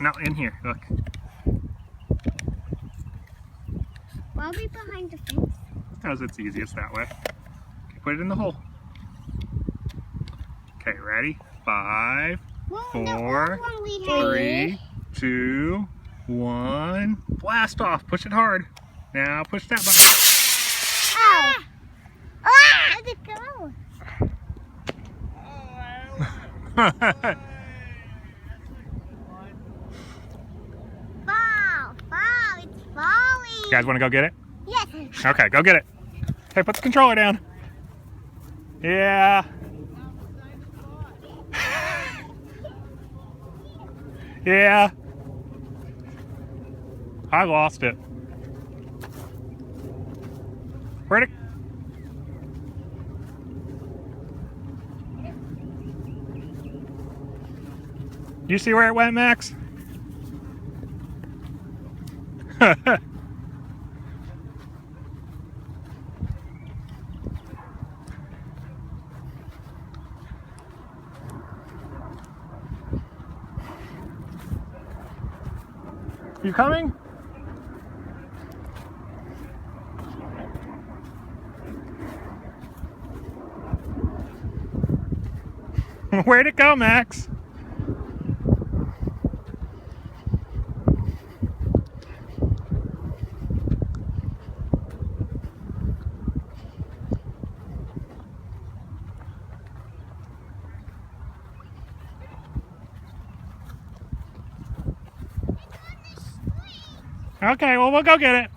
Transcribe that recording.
No, in here. Look. I'll be behind the fence. Because it's easiest that way. Okay, put it in the hole. Okay, ready? 5, 4, 3, 2, 1. Blast off. Push it hard. Now push that button. Oh! Ah! Where'd it go? Fall, it's falling. You guys want to go get it? Yes. Okay, go get it. Hey, put the controller down. Yeah. Yeah. I lost it. Where'd it? You see where it went, Max? You coming? Where'd it go, Max? Okay, well, we'll go get it.